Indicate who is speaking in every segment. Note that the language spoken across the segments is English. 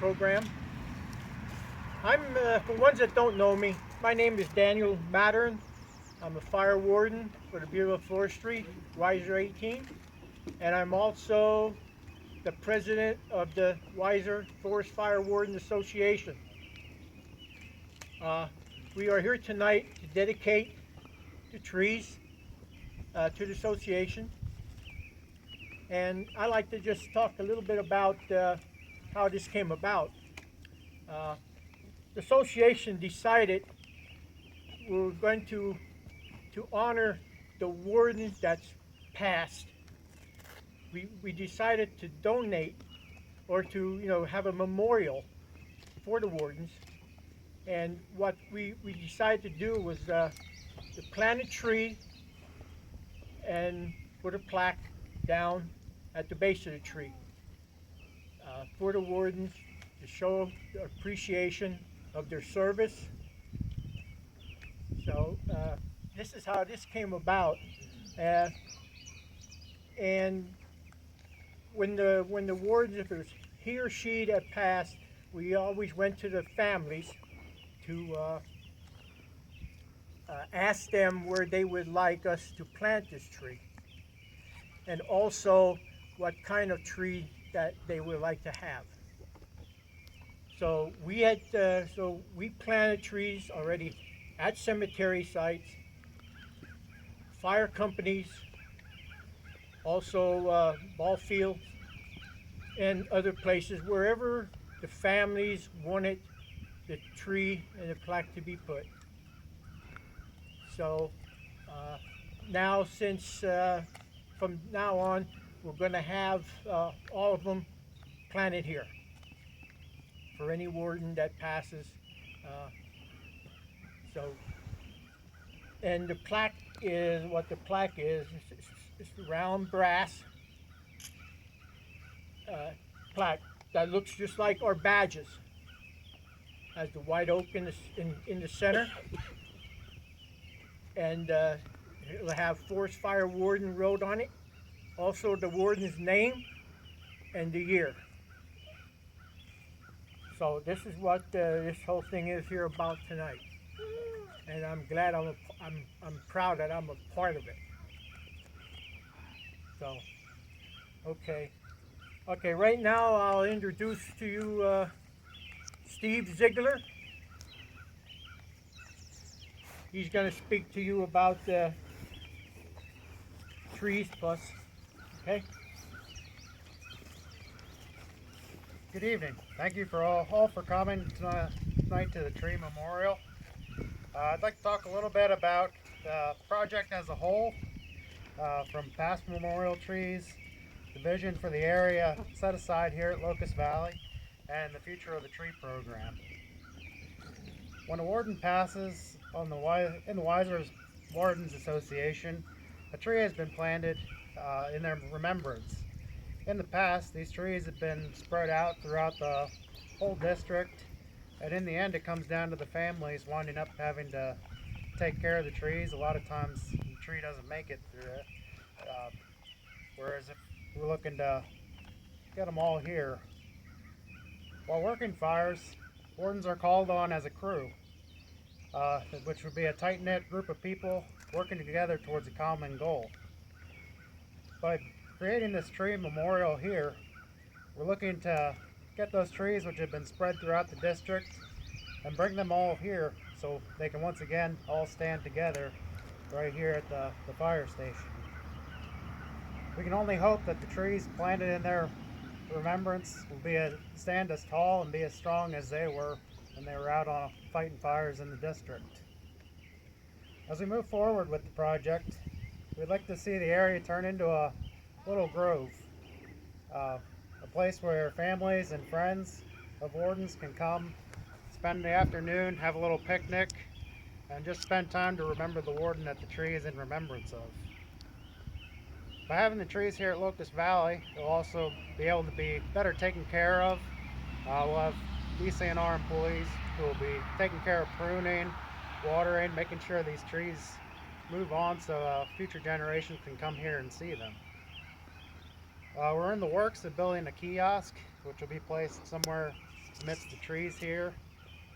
Speaker 1: program. For ones that don't know me, my name is Daniel Mattern. I'm a fire warden for the Bureau of Forestry, Weiser 18, and I'm also the president of the Weiser Forest Fire Warden Association. We are here tonight to dedicate the trees to the association, and I'd like to just talk a little bit about how this came about. The association decided we were going to honor the warden that's passed. We decided to donate or to have a memorial for the wardens, and what we decided to do was to plant a tree and put a plaque down at the base of the tree for the wardens to show appreciation of their service. So this is how this came about, and when the wardens, if it was he or she that passed, we always went to the families to ask them where they would like us to plant this tree, and also what kind of tree that they would like to have. So we planted trees already at cemetery sites, fire companies, also ball fields, and other places wherever the families wanted the tree and the plaque to be put. So now, since from now on, we're going to have all of them planted here for any warden that passes. So, and the plaque is what the plaque is. It's round brass plaque that looks just like our badges. Has the white oak in the center, and it'll have Forest Fire Warden wrote on it. Also, the warden's name and the year. So this is what this whole thing is here about tonight, and I'm glad I'm proud that I'm a part of it. So, okay. Right now I'll introduce to you Steve Ziegler. He's going to speak to you about trees plus. Okay.
Speaker 2: Good evening. Thank you for all for coming tonight to the tree memorial. I'd like to talk a little bit about the project as a whole, from past memorial trees, the vision for the area set aside here at Locust Valley, and the future of the tree program. When a warden passes in the Weiser Wardens Association, a tree has been planted in their remembrance. In the past, these trees have been spread out throughout the whole district, and in the end it comes down to the families winding up having to take care of the trees. A lot of times the tree doesn't make it through it, whereas if we're looking to get them all here. While working fires, wardens are called on as a crew, which would be a tight-knit group of people working together towards a common goal. By creating this tree memorial here, we're looking to get those trees which have been spread throughout the district and bring them all here so they can once again all stand together right here at the fire station. We can only hope that the trees planted in their remembrance will stand as tall and be as strong as they were when they were out on fighting fires in the district. As we move forward with the project, we'd like to see the area turn into a little grove, a place where families and friends of wardens can come, spend the afternoon, have a little picnic, and just spend time to remember the warden that the tree is in remembrance of. By having the trees here at Locust Valley, they'll also be able to be better taken care of. We'll have DCNR employees who will be taking care of pruning, watering, making sure these trees move on so future generations can come here and see them. We're in the works of building a kiosk, which will be placed somewhere amidst the trees here.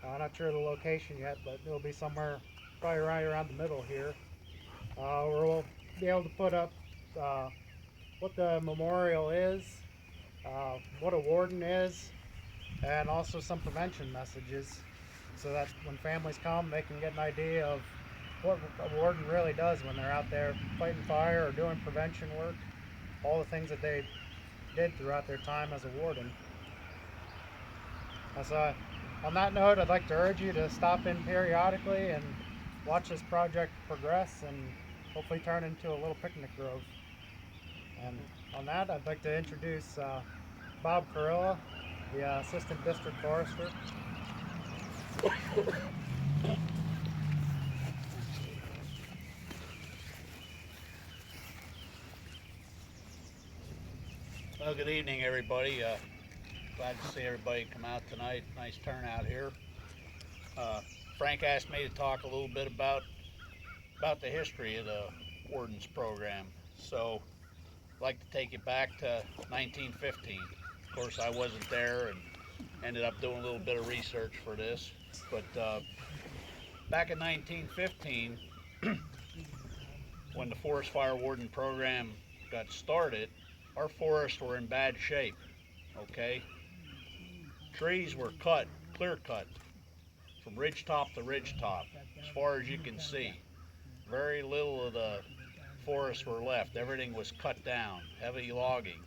Speaker 2: I'm not sure of the location yet, but it'll be somewhere probably right around the middle here. Where we'll be able to put up what the memorial is, what a warden is, and also some prevention messages so that when families come, they can get an idea of what a warden really does when they're out there fighting fire or doing prevention work, all the things that they did throughout their time as a warden. So on that note, I'd like to urge you to stop in periodically and watch this project progress and hopefully turn into a little picnic grove. And on that, I'd like to introduce Bob Carilla, the Assistant District Forester.
Speaker 3: Well, good evening, everybody. Glad to see everybody come out tonight. Nice turnout here. Frank asked me to talk a little bit about the history of the Wardens program. So I'd like to take you back to 1915. Of course, I wasn't there and ended up doing a little bit of research for this. But back in 1915, when the Forest Fire Warden program got started, our forests were in bad shape, okay? Trees were cut, clear cut, from ridge top to ridge top, as far as you can see. Very little of the forests were left. Everything was cut down, heavy logging.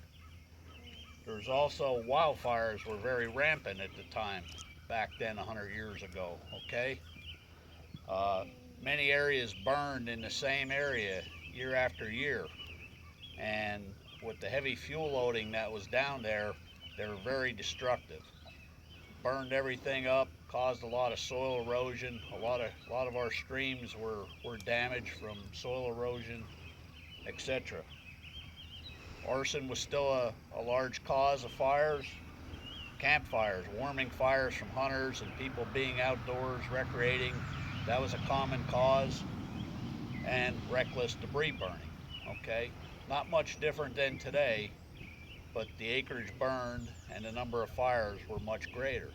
Speaker 3: There was also wildfires were very rampant at the time, back then 100 years ago, okay? Many areas burned in the same area year after year. And with the heavy fuel loading that was down there, they were very destructive. Burned everything up, caused a lot of soil erosion. A lot of our streams were damaged from soil erosion, etc. Arson was still a large cause of fires. Campfires, warming fires from hunters and people being outdoors recreating, that was a common cause. And reckless debris burning, okay? Not much different than today, but the acreage burned and the number of fires were much greater.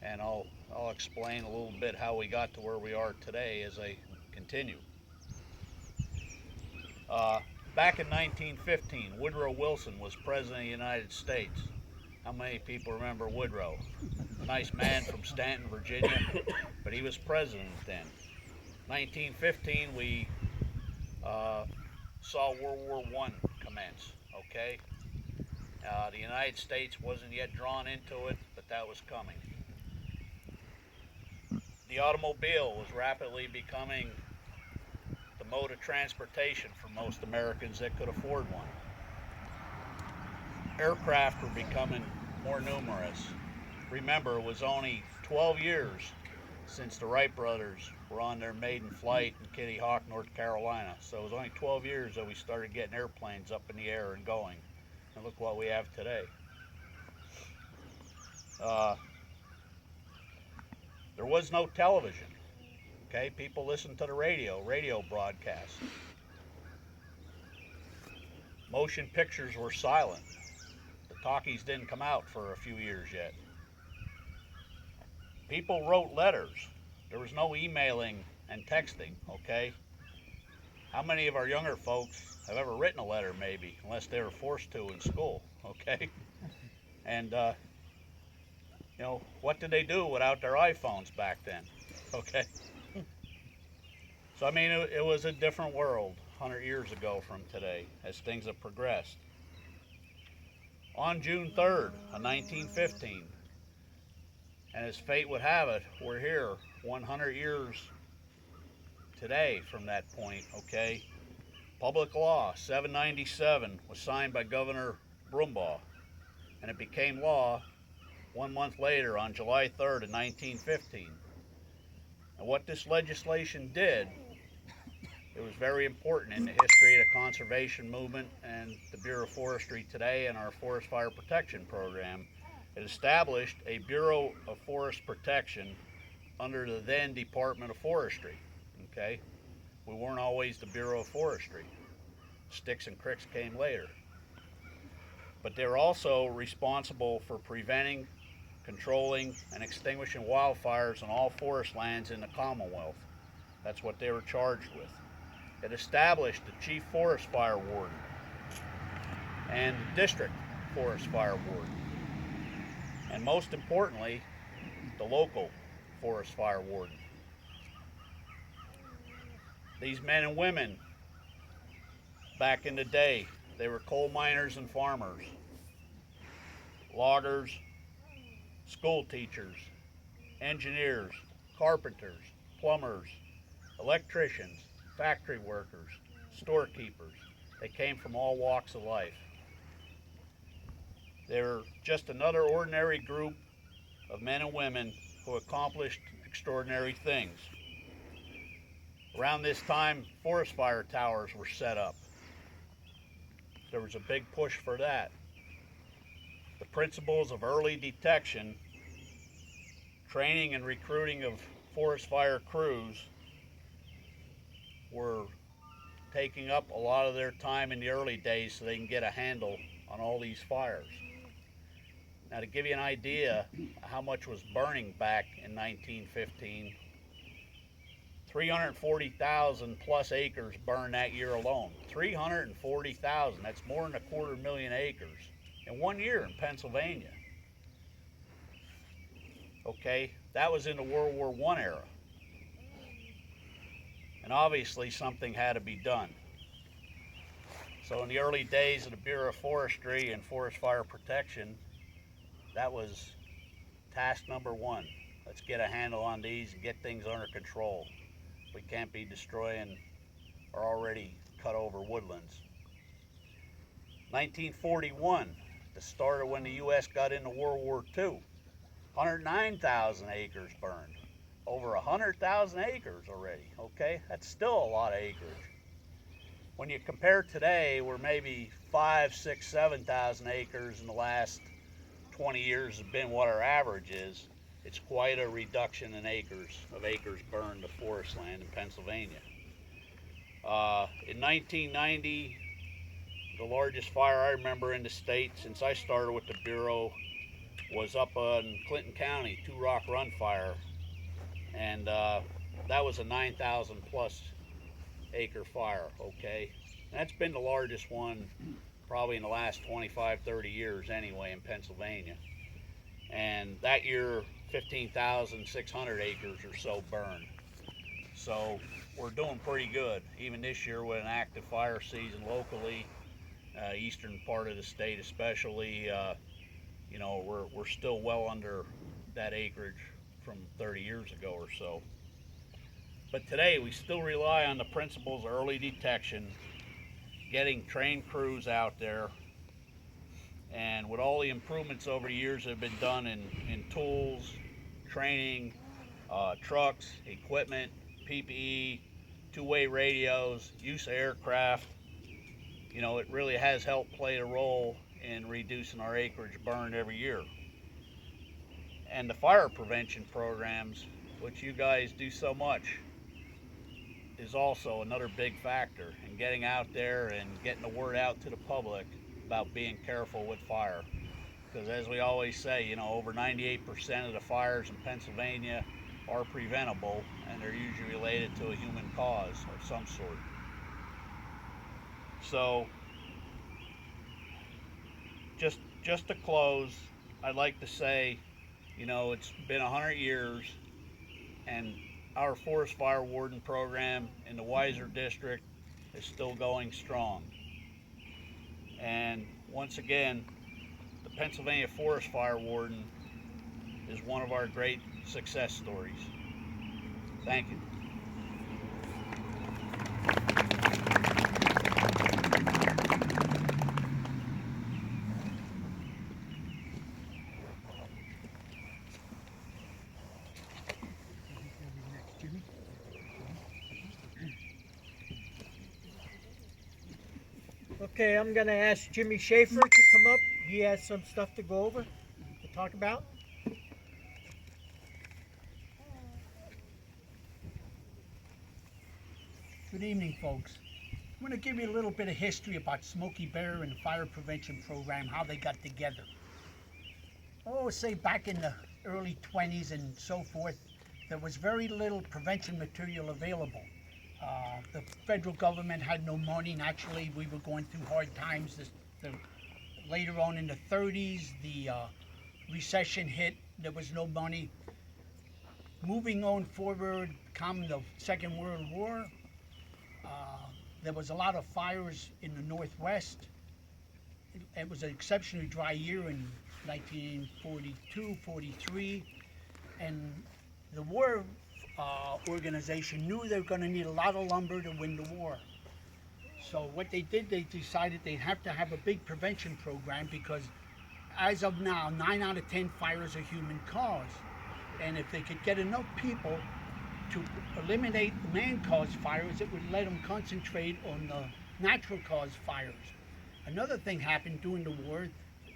Speaker 3: And I'll explain a little bit how we got to where we are today as I continue. Back in 1915, Woodrow Wilson was President of the United States. How many people remember Woodrow? Nice man from Stanton, Virginia, but he was president then. 1915, we saw World War I commence, okay? The United States wasn't yet drawn into it, but that was coming. The automobile was rapidly becoming the mode of transportation for most Americans that could afford one. Aircraft were becoming more numerous. Remember, it was only 12 years since the Wright brothers were on their maiden flight in Kitty Hawk, North Carolina. So it was only 12 years that we started getting airplanes up in the air and going. And look what we have today. There was no television. Okay, people listened to the radio broadcasts. Motion pictures were silent. The talkies didn't come out for a few years yet. People wrote letters. There was no emailing and texting, okay? How many of our younger folks have ever written a letter, maybe, unless they were forced to in school, okay? And, what did they do without their iPhones back then, okay? So, I mean, it was a different world 100 years ago from today as things have progressed. On June 3rd of 1915, and as fate would have it, we're here 100 years today from that point, okay? Public Law 797 was signed by Governor Brumbaugh, and it became law 1 month later on July 3rd of 1915. And what this legislation did, it was very important in the history of the conservation movement and the Bureau of Forestry today and our Forest Fire Protection Program. It established a Bureau of Forest Protection under the then Department of Forestry, okay? We weren't always the Bureau of Forestry. Sticks and Cricks came later. But they were also responsible for preventing controlling and extinguishing wildfires on all forest lands in the Commonwealth. That's what they were charged with. It established the Chief Forest Fire Warden and the District Forest Fire Warden, and most importantly, the local Forest Fire Warden. These men and women, back in the day, they were coal miners and farmers, loggers, school teachers, engineers, carpenters, plumbers, electricians, factory workers, storekeepers. They came from all walks of life. They were just another ordinary group of men and women who accomplished extraordinary things. Around this time, forest fire towers were set up. There was a big push for that. The principles of early detection, training and recruiting of forest fire crews were taking up a lot of their time in the early days so they can get a handle on all these fires. Now, to give you an idea how much was burning back in 1915, 340,000 plus acres burned that year alone. 340,000, that's more than 250,000 acres in 1 year in Pennsylvania. Okay, that was in the World War I era. And obviously something had to be done. So in the early days of the Bureau of Forestry and Forest Fire Protection, that was task number one. Let's get a handle on these and get things under control. We can't be destroying our already cut over woodlands. 1941, the start of when the U.S. got into World War II, 109,000 acres burned. Over 100,000 acres already, okay? That's still a lot of acreage. When you compare today, we're maybe 5, 6, 7,000 acres in the last 20 years has been what our average is. It's quite a reduction in acres burned to forest land in Pennsylvania. In 1990, the largest fire I remember in the state since I started with the Bureau was up in Clinton County, Two Rock Run Fire. And that was a 9,000 plus acre fire, okay? And that's been the largest one probably in the last 25, 30 years anyway in Pennsylvania. And that year, 15,600 acres or so burned. So we're doing pretty good, even this year with an active fire season locally, eastern part of the state especially. You know, we're still well under that acreage from 30 years ago or so. But today we still rely on the principles of early detection, getting trained crews out there, and with all the improvements over the years that have been done in tools, training, trucks, equipment, PPE, two-way radios, use of aircraft, you know, it really has helped play a role in reducing our acreage burned every year. And the fire prevention programs, which you guys do so much, is also another big factor in getting out there and getting the word out to the public about being careful with fire. Because as we always say, you know, over 98% of the fires in Pennsylvania are preventable, and they're usually related to a human cause of some sort. So, just to close, I'd like to say, you know, it's been 100 years, and our Forest Fire Warden program in the Weiser district is still going strong. And once again, the Pennsylvania Forest Fire Warden is one of our great success stories. Thank you.
Speaker 1: Okay, I'm gonna ask Jimmy Schaefer to come up. He has some stuff to go over, to talk about.
Speaker 4: Good evening, folks. I'm going to give you a little bit of history about Smokey Bear and the Fire Prevention Program, how they got together. oh, say back in the early 20s and so forth, there was very little prevention material available. The federal government had no money. Naturally, we were going through hard times. Later on in the 30s, the recession hit. There was no money. Moving on forward, come the Second World War. There was a lot of fires in the Northwest. It was an exceptionally dry year in 1942, 43, and the war organization knew they were going to need a lot of lumber to win the war. So what they did, they decided they'd have to have a big prevention program because as of now, 9 out of 10 fires are human caused. And if they could get enough people to eliminate the man-caused fires, it would let them concentrate on the natural caused fires. Another thing happened during the war,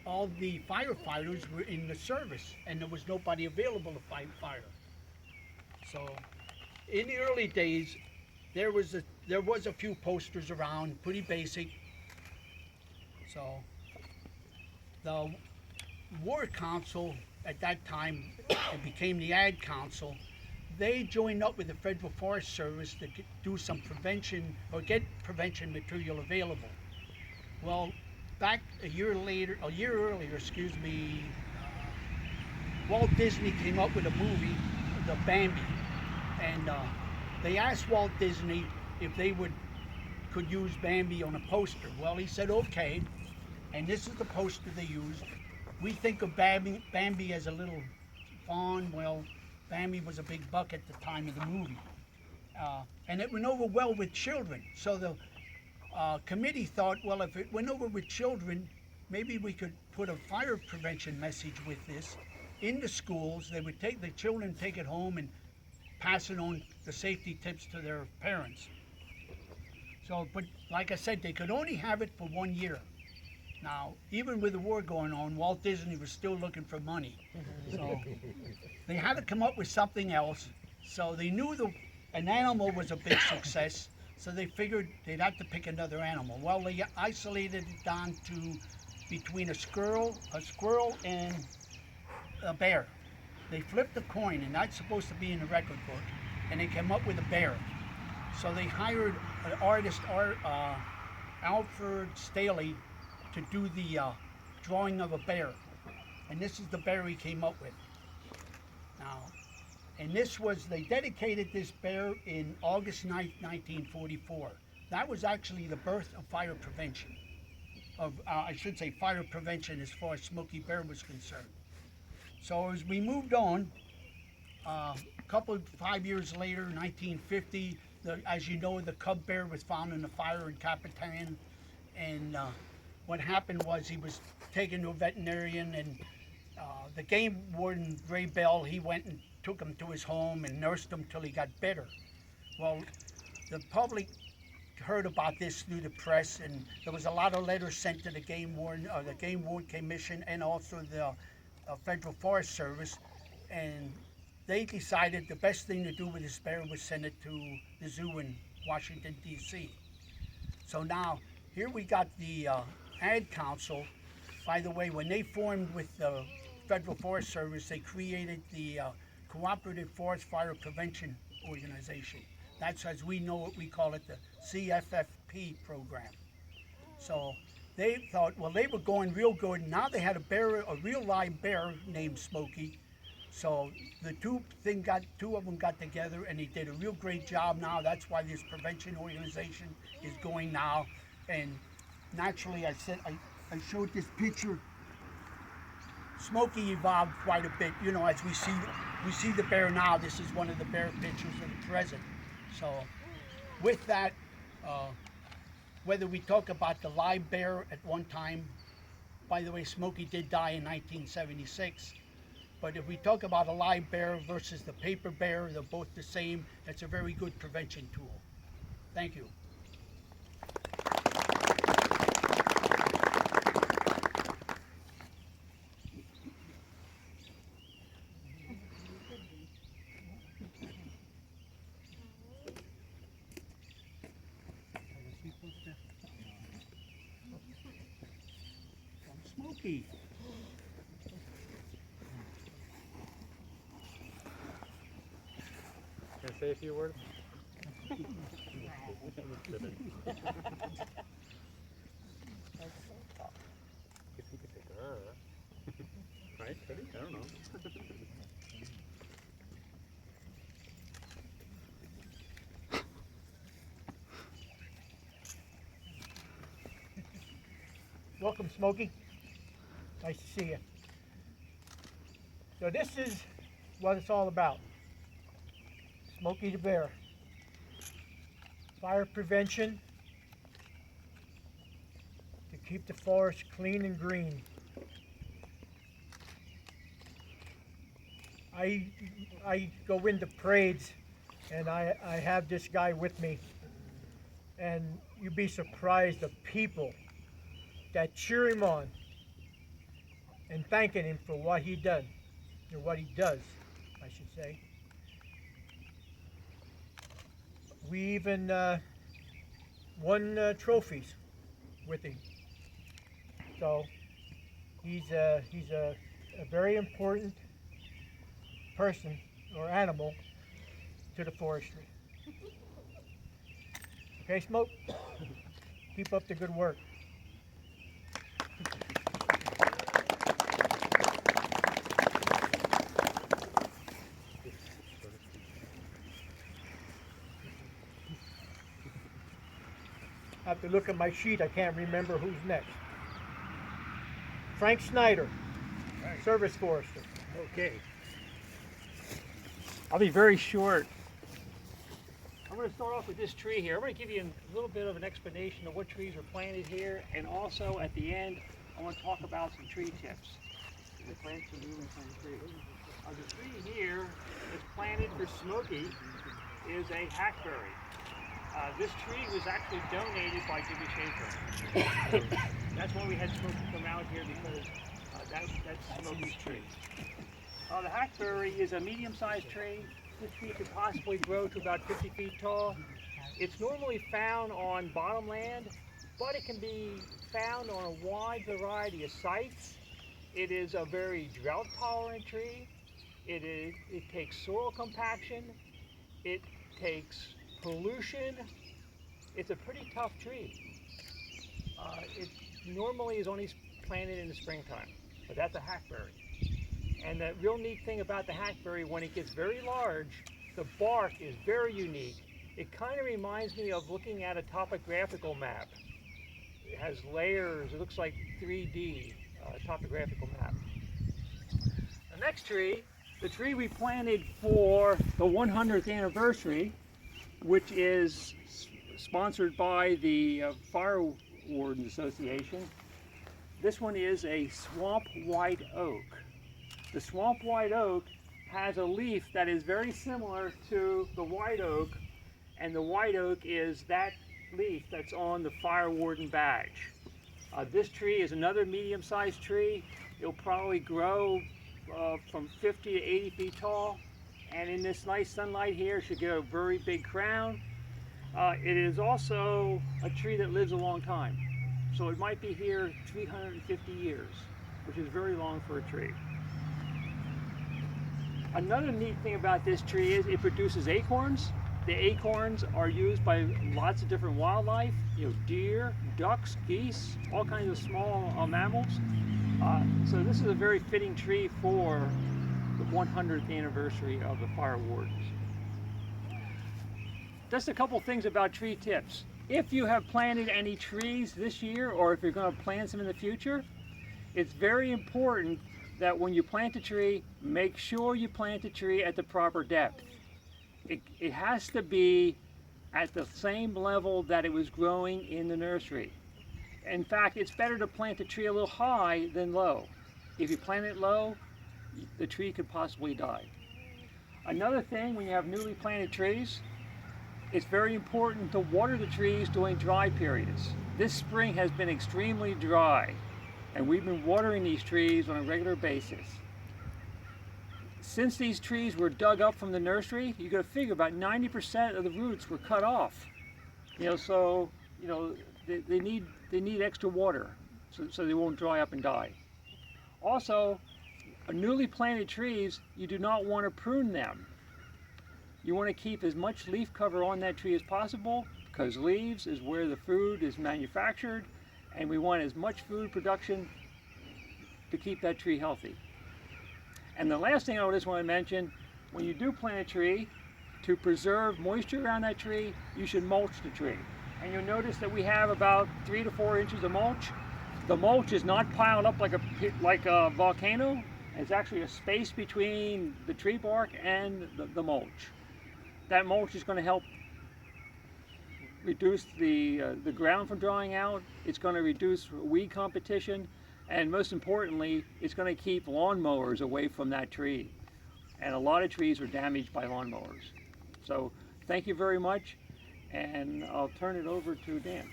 Speaker 4: all the firefighters were in the service and there was nobody available to fight fire. So in the early days, there was a few posters around, pretty basic. So the War Council at that time, it became the Ad Council. They joined up with the Federal Forest Service to do some prevention or get prevention material available. Well, back a year earlier, Walt Disney came up with a movie, the Bambi, and they asked Walt Disney if they could use Bambi on a poster. Well, he said okay, and this is the poster they used. We think of Bambi as a little fawn. Well, Bambi was a big buck at the time of the movie, and it went over well with children. So the committee thought, well, if it went over with children, maybe we could put a fire prevention message with this in the schools. They would take the children, take it home, and pass it on the safety tips to their parents. So, but like I said, they could only have it for 1 year. Now, even with the war going on, Walt Disney was still looking for money. So they had to come up with something else. So they knew an animal was a big success. So they figured they'd have to pick another animal. Well, they isolated it down to between a squirrel and a bear. They flipped a coin, and that's supposed to be in the record book, and they came up with a bear. So they hired an artist, Alfred Staley, to do the drawing of a bear. And this is the bear he came up with. Now, and they dedicated this bear in August 9th, 1944. That was actually the birth of fire prevention. Fire prevention as far as Smokey Bear was concerned. So as we moved on, 5 years later, 1950, as you know, the cub bear was found in a fire in Capitan, and what happened was he was taken to a veterinarian, and the game warden, Ray Bell, he went and took him to his home and nursed him till he got better. Well, the public heard about this through the press, and there was a lot of letters sent to the Game Warden Commission, and also the Federal Forest Service, and they decided the best thing to do with this bear was send it to the zoo in Washington, D.C. So now, here we got the Ad Council. By the way, when they formed with the Federal Forest Service, they created the Cooperative Forest Fire Prevention Organization. That's, as we know it, we call it the CFFP program. So they thought, well, they were going real good. Now they had a real live bear named Smokey. So the two of them got together, and they did a real great job. Now that's why this prevention organization is going now. And naturally, I showed this picture. Smokey evolved quite a bit. You know, as we see the bear now. This is one of the bear pictures of the present. So with that, whether we talk about the live bear at one time, by the way, Smokey did die in 1976. But if we talk about a live bear versus the paper bear, they're both the same. It's a very good prevention tool. Thank you. Smokey.
Speaker 5: say a few words? Guess you could take right? Ready? I don't know.
Speaker 1: Welcome, Smokey. Nice to see you. So this is what it's all about. Smokey the Bear. Fire prevention to keep the forest clean and green. I go into parades and I have this guy with me, and you'd be surprised the people that cheer him on and thanking him for what he done, or what he does, I should say. We even won trophies with him. So he's a very important person or animal to the forestry. Okay, Smoke? Keep up the good work. I have to look at my sheet. I can't remember who's next. Frank Snyder, Service Forester.
Speaker 6: Okay. I'll be very short. I'm going to start off with this tree here. I'm going to give you a little bit of an explanation of what trees were planted here, and also at the end, I want to talk about some tree tips. The tree here that's planted for Smokey is a hackberry. This tree was actually donated by Jimmy Schaefer. That's why we had Smokey come out here, because that's Smokey's tree. The hackberry is a medium-sized tree. This tree could possibly grow to about 50 feet tall. It's normally found on bottomland, but it can be found on a wide variety of sites. It is a very drought-tolerant tree. It takes soil compaction. It takes pollution. It's a pretty tough tree. It normally is only planted in the springtime, but that's a hackberry. And the real neat thing about the hackberry, when it gets very large, the bark is very unique. It kind of reminds me of looking at a topographical map. It has layers, it looks like 3D topographical map. The next tree, the tree we planted for the 100th anniversary, which is sponsored by the Fire Wardens Association. This one is a swamp white oak. The swamp white oak has a leaf that is very similar to the white oak, and the white oak is that leaf that's on the Fire Warden badge. This tree is another medium-sized tree. It'll probably grow from 50 to 80 feet tall, and in this nice sunlight here, it should get a very big crown. It is also a tree that lives a long time, so it might be here 350 years, which is very long for a tree. Another neat thing about this tree is it produces acorns. The acorns are used by lots of different wildlife, deer, ducks, geese, all kinds of small mammals. So this is a very fitting tree for the 100th anniversary of the Fire Wardens. Just a couple things about tree tips. If you have planted any trees this year, or if you're going to plant some in the future, it's very important that when you plant a tree, make sure you plant the tree at the proper depth. It has to be at the same level that it was growing in the nursery. In fact, it's better to plant the tree a little high than low. If you plant it low, the tree could possibly die. Another thing, when you have newly planted trees, it's very important to water the trees during dry periods. This spring has been extremely dry, and we've been watering these trees on a regular basis. Since these trees were dug up from the nursery, you got to figure about 90% of the roots were cut off. They need extra water so they won't dry up and die. Also, newly planted trees, you do not want to prune them.
Speaker 7: You want to keep as much leaf cover on that tree as possible, because leaves is where the food is manufactured, and we want as much food production to keep that tree healthy. And the last thing I just want to mention, when you do plant a tree, to preserve moisture around that tree, you should mulch the tree. And you'll notice that we have about 3 to 4 inches of mulch. The mulch is not piled up like a volcano. It's actually a space between the tree bark and the mulch. That mulch is going to help reduce the ground from drying out. It's going to reduce weed competition, and most importantly, it's going to keep lawnmowers away from that tree. And a lot of trees are damaged by lawnmowers. So thank you very much, and I'll turn it over to Dan.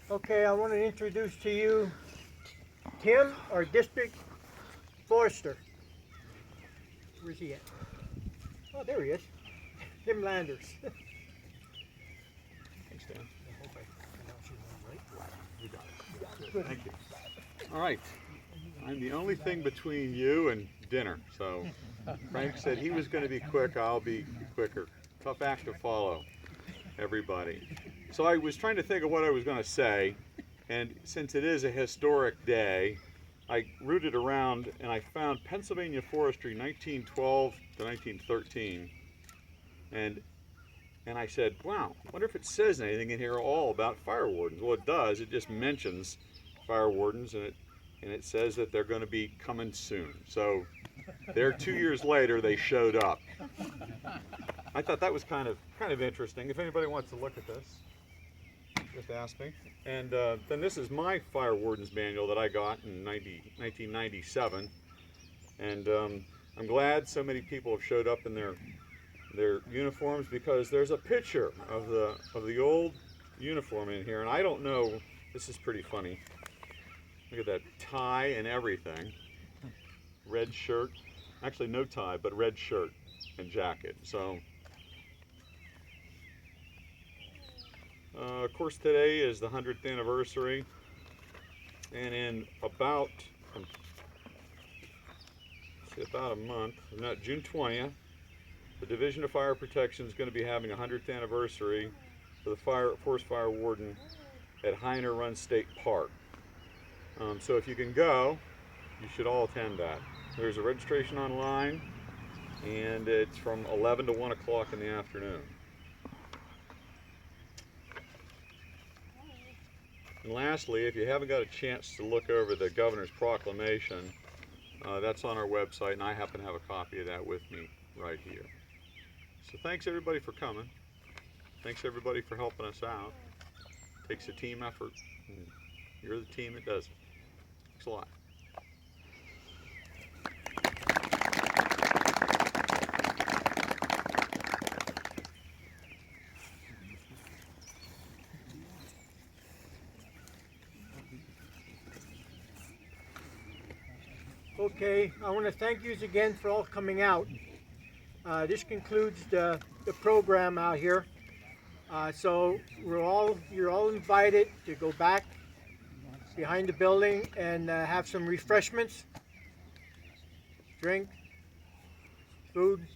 Speaker 1: Okay, I want to introduce to you Tim, our district forester. Where's he at? Oh, there he is. Tim Landers.
Speaker 5: Thanks, Dan. Thank you. All right. I'm the only thing between you and dinner, so Frank said he was going to be quick. I'll be quicker. Tough act to follow, everybody. So I was trying to think of what I was going to say, and since it is a historic day, I rooted around and I found Pennsylvania Forestry 1912 to 1913, and I said, wow, wonder if it says anything in here all about fire wardens. Well, it does. It just mentions fire wardens, and it says that they're going to be coming soon. So there, 2 years later, they showed up. I thought that was kind of interesting. If anybody wants to look at this, just ask me. And then this is my fire warden's manual that I got in 1997, and I'm glad so many people have showed up in their uniforms, because there's a picture of the old uniform in here, and I don't know, this is pretty funny. Look at that tie and everything. Red shirt, actually no tie, but red shirt and jacket. So of course today is the 100th anniversary, and in about a month, not June 20th, the Division of Fire Protection is going to be having a 100th anniversary for the Forest Fire Warden at Heiner Run State Park. So if you can go, you should all attend that. There's a registration online, and it's from 11 to 1 o'clock in the afternoon. And lastly, if you haven't got a chance to look over the Governor's Proclamation, that's on our website, and I happen to have a copy of that with me right here. So thanks everybody for coming. Thanks everybody for helping us out. It takes a team effort, and you're the team that does it. Thanks a lot.
Speaker 1: Okay, I want to thank you again for all coming out. This concludes the program out here. So you're all invited to go back behind the building and have some refreshments, drink, food,